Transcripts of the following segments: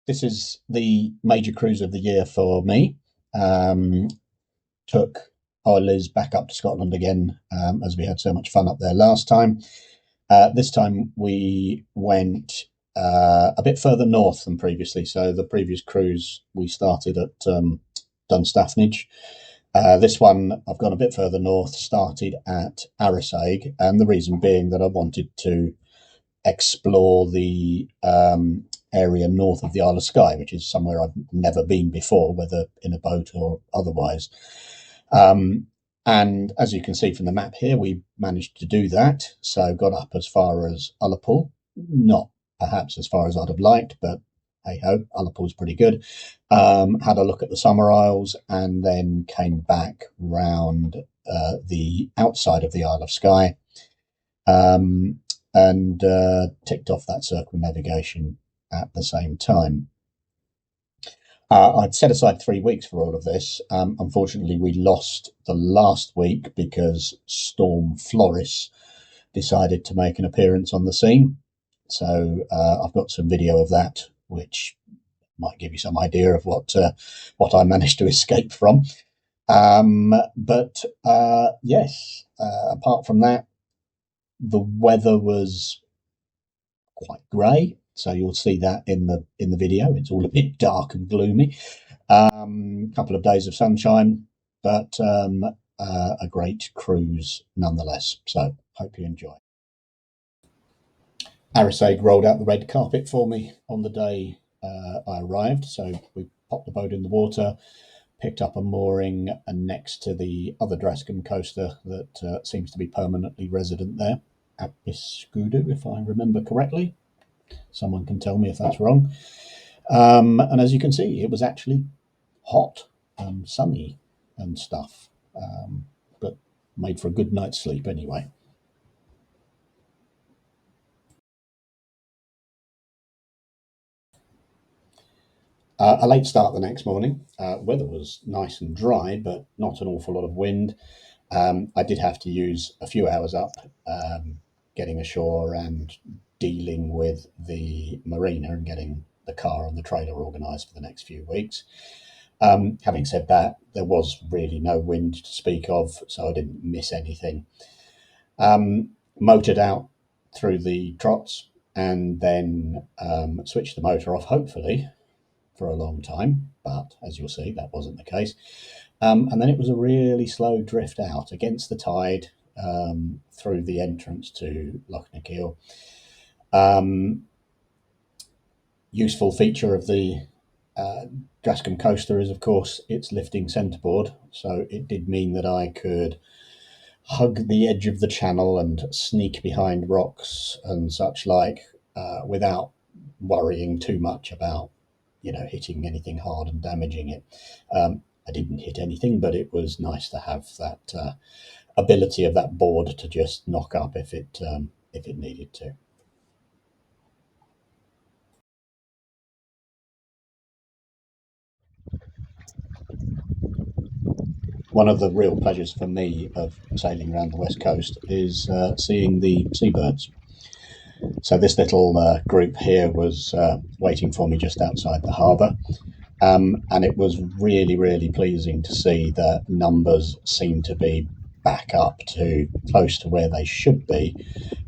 this is the major cruise of the year for me. Took our Liz back up to Scotland again, as we had so much fun up there last time. This time we went a bit further north than previously. So the previous cruise we started at Dunstafnage. This one I've gone a bit further north, started at Arisaig, and the reason being that I wanted to explore the area north of the Isle of Skye, which is somewhere I've never been before, whether in a boat or otherwise. And as you can see from the map here, we managed to do that. So got up as far as Ullapool, not perhaps as far as I'd have liked, but hey ho, Ullapool's pretty good. Had a look at the Summer Isles and then came back round the outside of the Isle of Skye, and ticked off that circumnavigation at the same time. I'd set aside 3 weeks for all of this. Unfortunately, we lost the last week because Storm Floris decided to make an appearance on the scene. So I've got some video of that, which might give you some idea of what I managed to escape from. But yes, apart from that, the weather was quite grey. So you'll see that in the video. It's all a bit dark and gloomy. Couple of days of sunshine, but a great cruise nonetheless. So hope you enjoy. Arisaig rolled out the red carpet for me on the day I arrived. So we popped the boat in the water, picked up a mooring next to the other Drascombe coaster that seems to be permanently resident there, Abiscudu, if I remember correctly. Someone can tell me if that's wrong. And as you can see, it was actually hot and sunny and stuff, but made for a good night's sleep anyway. A late start the next morning. Weather was nice and dry, but not an awful lot of wind. I did have to use a few hours up getting ashore and dealing with the marina and getting the car and the trailer organised for the next few weeks. Having said that, there was really no wind to speak of, so I didn't miss anything. Motored out through the trots and then switched the motor off, hopefully, for a long time, but as you'll see, that wasn't the case. And then it was a really slow drift out against the tide through the entrance to Loch na Keal. Useful feature of the Drascombe Coaster is, of course, its lifting centreboard. So it did mean that I could hug the edge of the channel and sneak behind rocks and such like without worrying too much about, hitting anything hard and damaging it. I didn't hit anything, but it was nice to have that ability of that board to just knock up if it needed to. One of the real pleasures for me of sailing around the west coast is seeing the seabirds. So this little group here was waiting for me just outside the harbour, and it was really, really pleasing to see that numbers seem to be back up to close to where they should be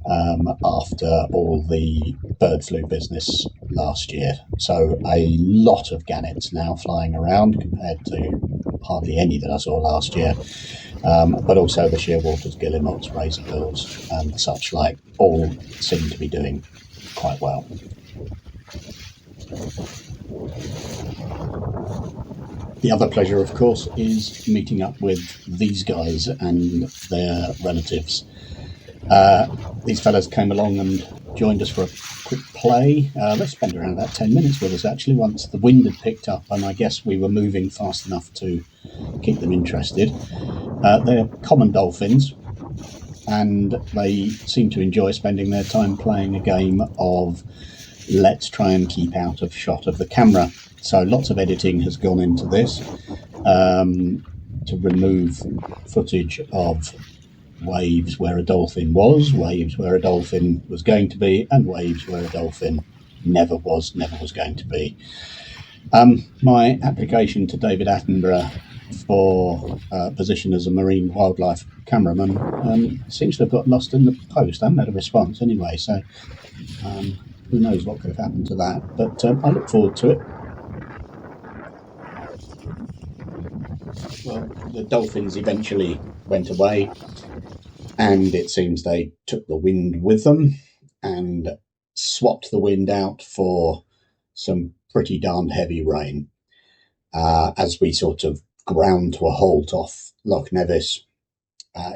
after all the bird flu business last year. So a lot of gannets now flying around compared to hardly any that I saw last year, but also the shearwaters, guillemots, razorbills and such like all seem to be doing quite well. The other pleasure, of course, is meeting up with these guys and their relatives. These fellas came along and joined us for a quick play. They spent around about 10 minutes with us, actually, once the wind had picked up, and I guess we were moving fast enough to keep them interested. They're common dolphins, and they seem to enjoy spending their time playing a game of let's try and keep out of shot of the camera. So lots of editing has gone into this to remove footage of waves where a dolphin was, waves where a dolphin was going to be, and waves where a dolphin never was going to be. My application to David Attenborough for position as a marine wildlife cameraman seems to have got lost in the post. I haven't had a response anyway, so who knows what could have happened to that. But I look forward to it. Well, the dolphins eventually went away, and it seems they took the wind with them and swapped the wind out for some pretty darned heavy rain. As we sort of ground to a halt off Loch Nevis,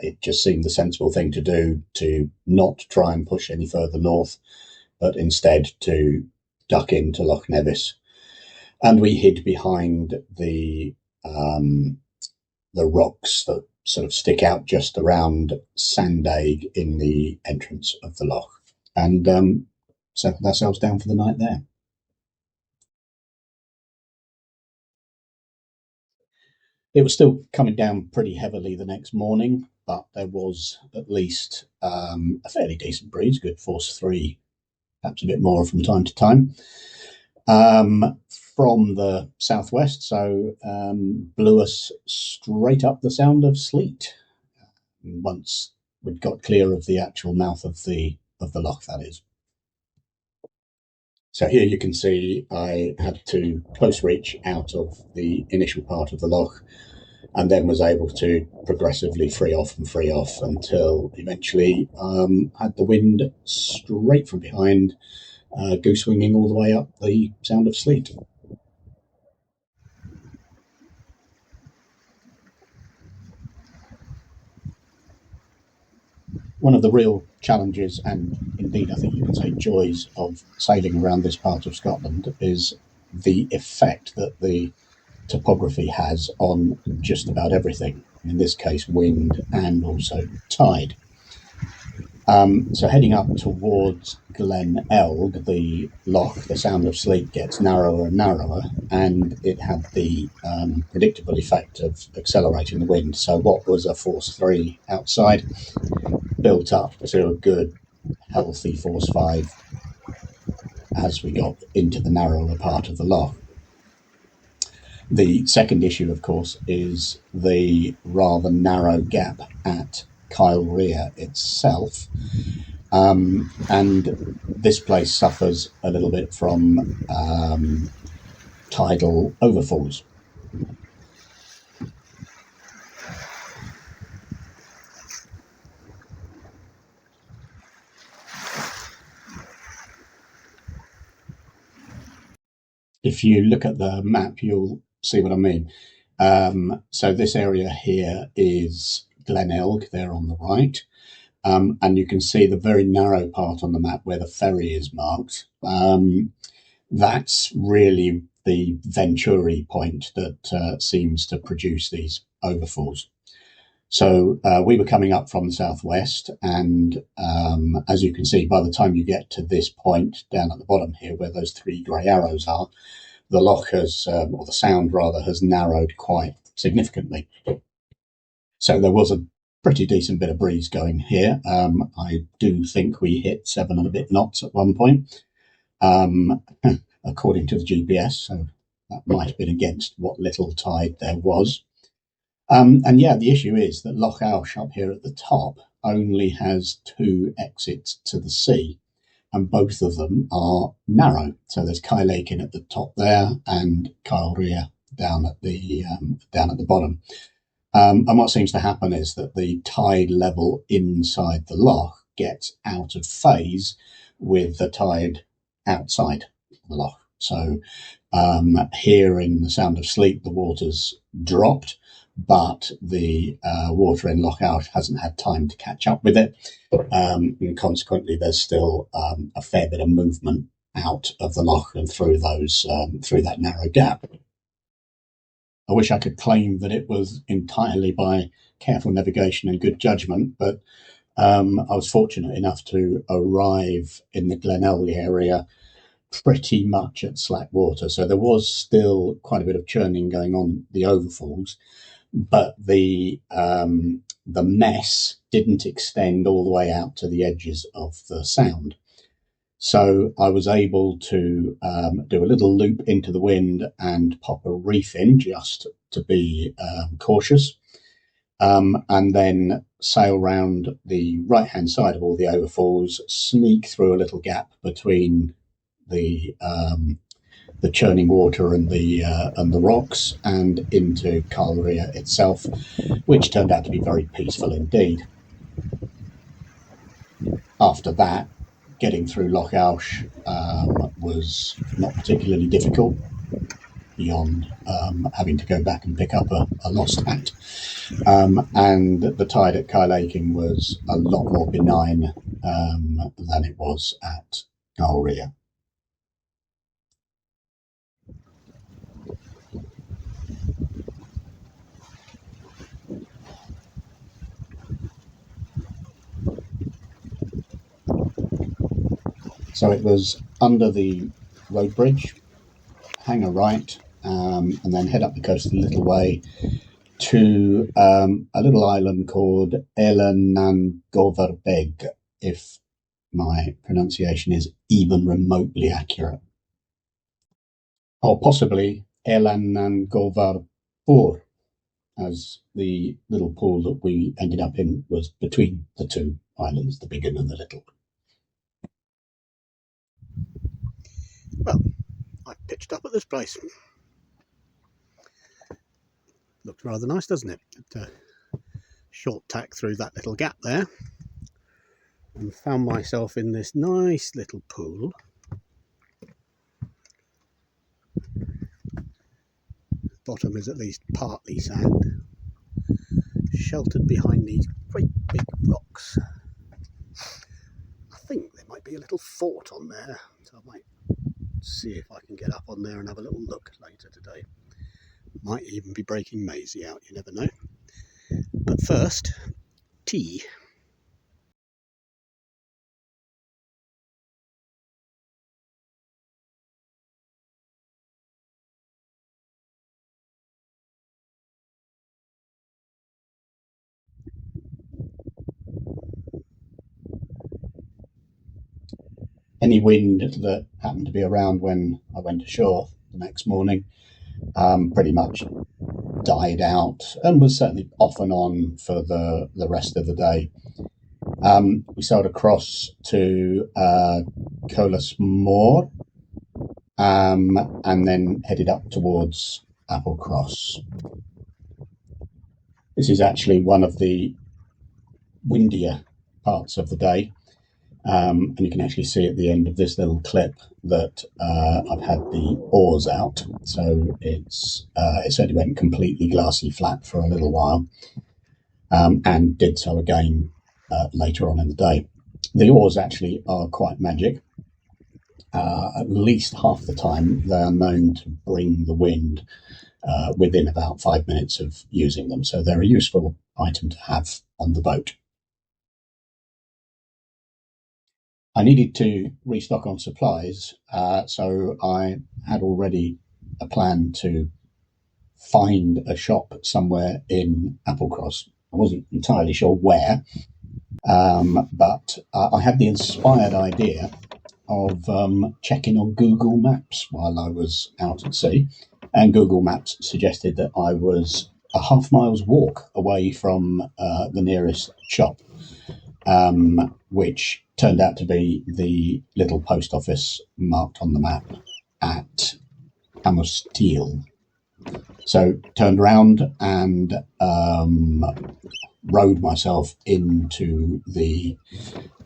it just seemed the sensible thing to do to not try and push any further north, but instead to duck into Loch Nevis. And we hid behind the rocks that sort of stick out just around Sandaig in the entrance of the loch, and settled ourselves down for the night there. It was still coming down pretty heavily the next morning, but there was at least a fairly decent breeze, good force 3, perhaps a bit more from time to time, from the southwest, so blew us straight up the Sound of Sleat once we'd got clear of the actual mouth of the loch, that is. So here you can see I had to close reach out of the initial part of the loch, and then was able to progressively free off until eventually had the wind straight from behind, goose winging all the way up the Sound of Sleat. One of the real challenges, and indeed I think you can say joys, of sailing around this part of Scotland is the effect that the topography has on just about everything, in this case wind and also tide. So heading up towards Glen Elg, the loch, the Sound of Sleat gets narrower and narrower, and it had the predictable effect of accelerating the wind. So what was a force 3 outside built up to a good healthy force 5 as we got into the narrower part of the loch. The second issue, of course, is the rather narrow gap at Kyle itself. And this place suffers a little bit from tidal overfalls. If you look at the map, you'll see what I mean. So this area here is Glen Elg, there on the right. And you can see the very narrow part on the map where the ferry is marked. That's really the Venturi point that seems to produce these overfalls. So we were coming up from the southwest, and as you can see, by the time you get to this point down at the bottom here, where those 3 grey arrows are, the loch has, or the sound rather, has narrowed quite significantly. So there was a pretty decent bit of breeze going here. I do think we hit 7 and a bit knots at one point, according to the GPS. So that might have been against what little tide there was. And yeah, the issue is that Loch Alsh up here at the top only has 2 exits to the sea, and both of them are narrow. So there's Kyle at the top there, and Kyle down at the bottom. And what seems to happen is that the tide level inside the loch gets out of phase with the tide outside the loch. So here in the Sound of Sleat, the water's dropped, but the water in Loch Alsh hasn't had time to catch up with it. And consequently, there's still a fair bit of movement out of the loch and through that narrow gap. I wish I could claim that it was entirely by careful navigation and good judgment, but I was fortunate enough to arrive in the Glen Elg area pretty much at slack water. So there was still quite a bit of churning going on, the overfalls, but the mess didn't extend all the way out to the edges of the sound. So I was able to do a little loop into the wind and pop a reef in just to be cautious, and then sail round the right-hand side of all the overfalls, sneak through a little gap between the churning water and the rocks, and into Calrea itself, which turned out to be very peaceful indeed. After that, getting through Loch Alsh was not particularly difficult, beyond having to go back and pick up a lost hat. And the tide at Kylaking was a lot more benign than it was at Calrea. So it was under the road bridge, hang a right, and then head up the coast a little way to a little island called Elanangoverbeg, if my pronunciation is even remotely accurate. Or possibly Elanangovarpur, as the little pool that we ended up in was between the two islands, the big and the little. Well, I pitched up at this place. Looks rather nice, doesn't it? Short tack through that little gap there, and found myself in this nice little pool. Bottom is at least partly sand, sheltered behind these great big rocks. I think there might be a little fort on there, so I might see if I can get up on there and have a little look later today. Might even be breaking Maisie out, you never know. But first, tea. Any wind that happened to be around when I went ashore the next morning pretty much died out, and was certainly off and on for the rest of the day. We sailed across to Colas Moor, and then headed up towards Applecross. This is actually one of the windier parts of the day, and you can actually see at the end of this little clip that I've had the oars out, so it certainly went completely glassy flat for a little while, and did so again later on in the day. The oars actually are quite magic. At least half the time they are known to bring the wind within about 5 minutes of using them, so they're a useful item to have on the boat. I needed to restock on supplies, so I had already a plan to find a shop somewhere in Applecross. I wasn't entirely sure where, but I had the inspired idea of checking on Google Maps while I was out at sea, and Google Maps suggested that I was a half-mile's walk away from the nearest shop, which turned out to be the little post office marked on the map at Amostil. So turned round and rowed myself into the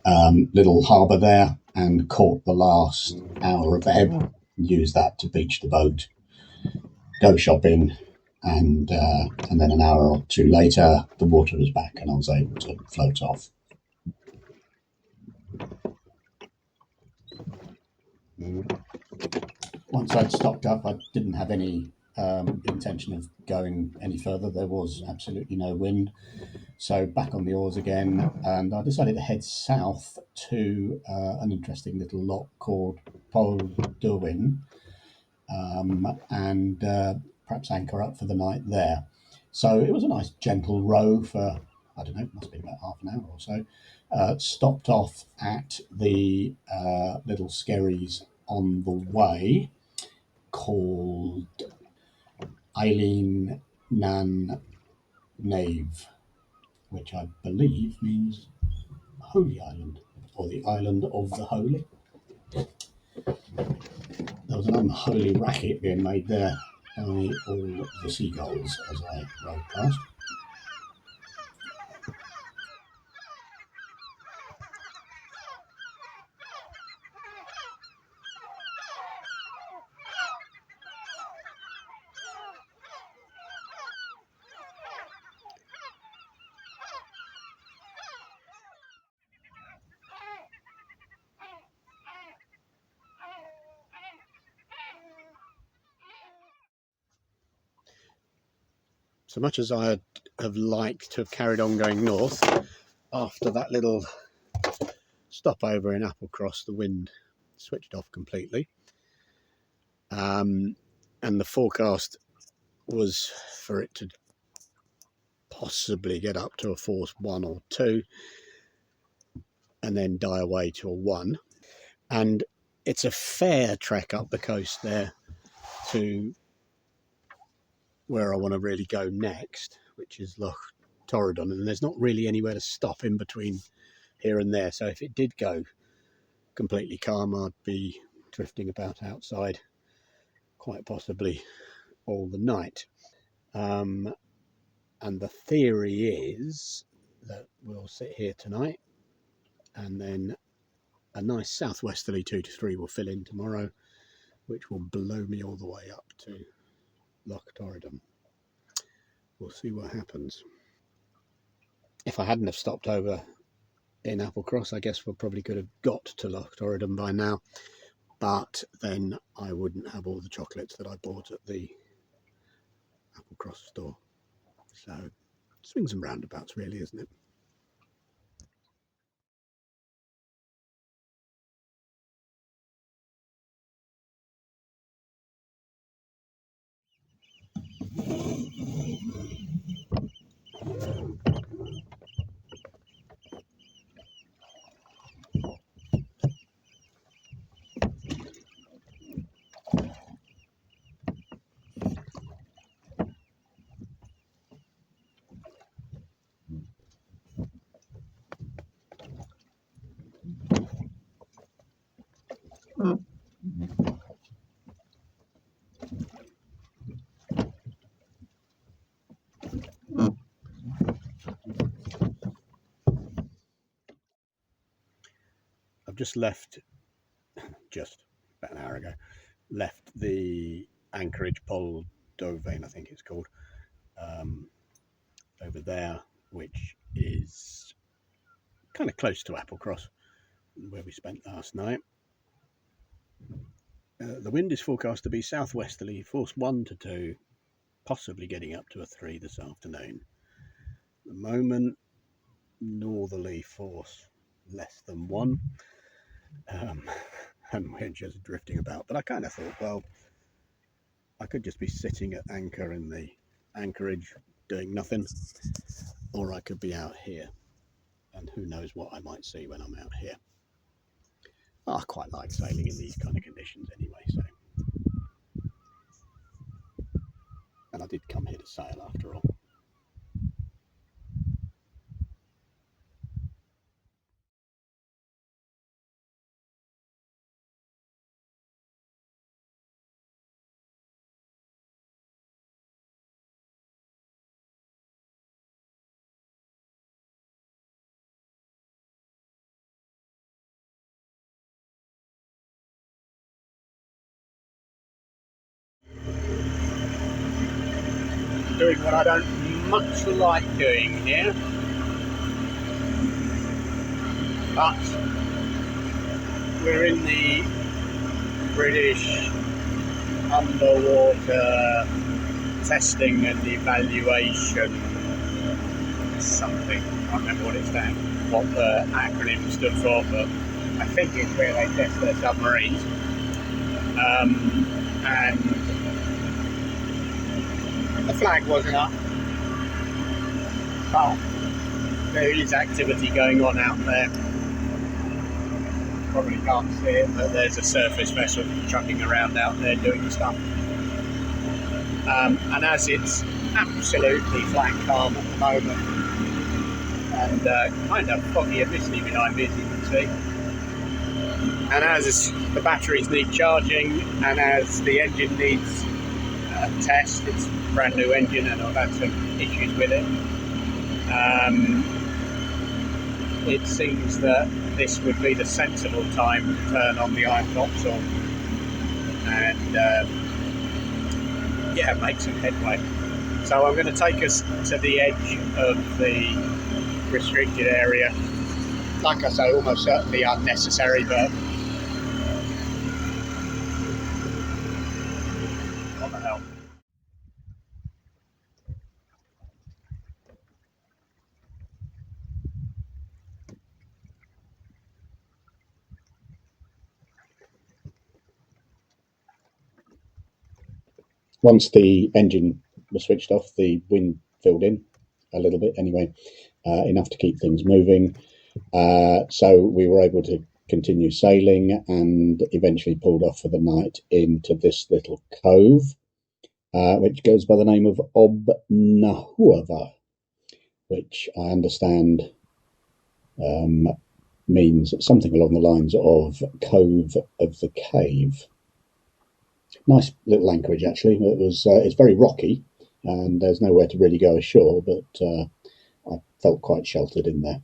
little harbour there and caught the last hour of ebb, used that to beach the boat, go shopping, and then an hour or two later the water was back and I was able to float off. Once I'd stocked up, I didn't have any intention of going any further. There was absolutely no wind, so back on the oars again, and I decided to head south to an interesting little loch called Pol Derwin, and perhaps anchor up for the night there. So it was a nice gentle row for, I don't know, it must be about half an hour or so, Stopped off at the little skerries on the way called Eileen Nan Nave, which I believe means Holy Island, or the Island of the Holy. There was an unholy racket being made there by all the seagulls as I rode past. So much as I have liked to have carried on going north, after that little stopover in Applecross, the wind switched off completely. And the forecast was for it to possibly get up to a force 1 or 2 and then die away to a 1. And it's a fair trek up the coast there to where I want to really go next, which is Loch Torridon, and there's not really anywhere to stop in between here and there. So if it did go completely calm, I'd be drifting about outside quite possibly all the night. And the theory is that we'll sit here tonight and then a nice southwesterly 2 to 3 will fill in tomorrow, which will blow me all the way up to Loch Torridon. We'll see what happens. If I hadn't have stopped over in Applecross, I guess we probably could have got to Loch Torridon by now, but then I wouldn't have all the chocolates that I bought at the Applecross store. So swings and roundabouts really, isn't it? I've just left, just about an hour ago, left the anchorage Pol Dovain, I think it's called, over there, which is kind of close to Applecross, where we spent last night. The wind is forecast to be southwesterly, force 1 to 2, possibly getting up to a 3 this afternoon. At the moment, northerly force less than 1, and we're just drifting about. But I kind of thought, well, I could just be sitting at anchor in the anchorage doing nothing, or I could be out here, and who knows what I might see when I'm out here. I quite like sailing in these kind of conditions anyway, so. And I did come here to sail after all. Doing what I don't much like doing here, but we're in the British underwater testing and evaluation something. I can't remember what the acronym stood for, but I think it's where they test their submarines. And the flag wasn't up, but there is activity going on out there. Probably can't see it, but there's a surface vessel trucking around out there doing stuff. And as it's absolutely flat calm at the moment, and kind of foggy and misty behind me, as you can see, and as the batteries need charging, and as the engine needs a test, it's a brand new engine and I've had some issues with it, it seems that this would be the sensible time to turn on the iron topsail and yeah, make some headway. So I'm going to take us to the edge of the restricted area. Like I say, almost certainly unnecessary, but what the hell. Once the engine was switched off, the wind filled in a little bit anyway, enough to keep things moving. So we were able to continue sailing and eventually pulled off for the night into this little cove, which goes by the name of Obnahuava, which I understand means something along the lines of Cove of the Cave. Nice little anchorage, actually. It's very rocky, and there's nowhere to really go ashore, but I felt quite sheltered in there.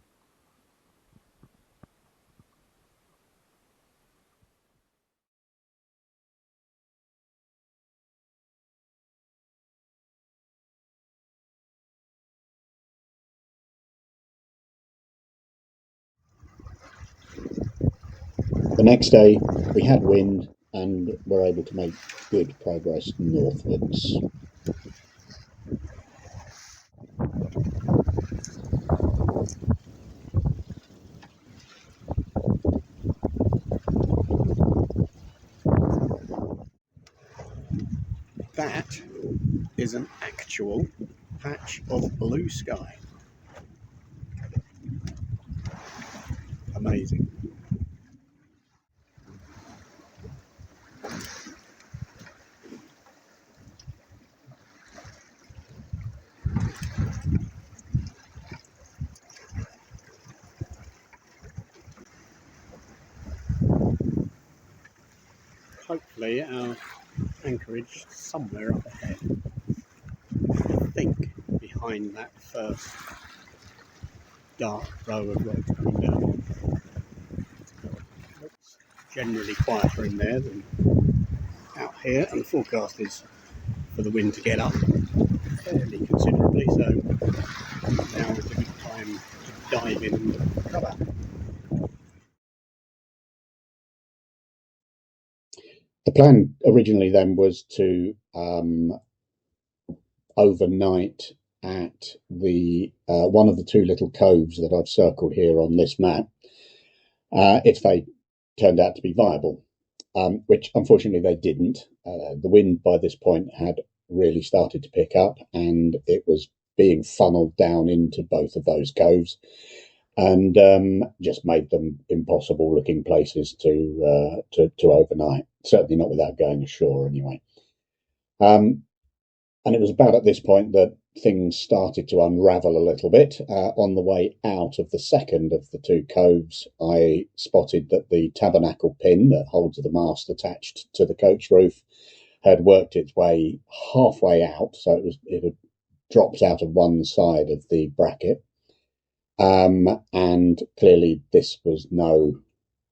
The next day, we had wind and were able to make good progress northwards. That is an actual patch of blue sky. Amazing. Hopefully our anchorage somewhere up ahead. I think behind that first dark row of rocks coming down. Looks generally quieter in there than out here, and the forecast is for the wind to get up fairly considerably, so now is a good time to dive in and look for cover. The plan originally then was to overnight at the one of the two little coves that I've circled here on this map, if they turned out to be viable, which unfortunately they didn't. The wind by this point had really started to pick up, and it was being funneled down into both of those coves, and just made them impossible looking places to overnight. Certainly not without going ashore, anyway. And it was about at this point that things started to unravel a little bit. On the way out of the second of the two coves, I spotted that the tabernacle pin that holds the mast attached to the coach roof had worked its way halfway out, so it had dropped out of one side of the bracket. And clearly this was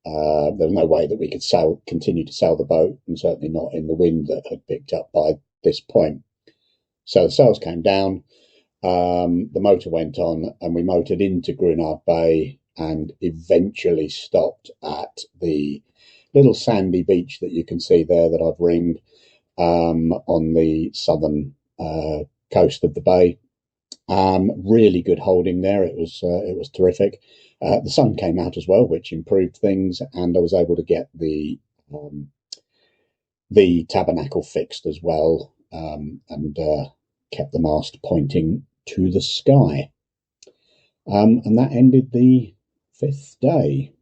there was no way that we could continue to sail the boat, and certainly not in the wind that had picked up by this point. So the sails came down, the motor went on, and we motored into Gruinard Bay and eventually stopped at the little sandy beach that you can see there that I've ringed on the southern coast of the bay. Really good holding there. It was terrific. The sun came out as well, which improved things, and I was able to get the tabernacle fixed as well, and kept the mast pointing to the sky. And that ended the 5th day.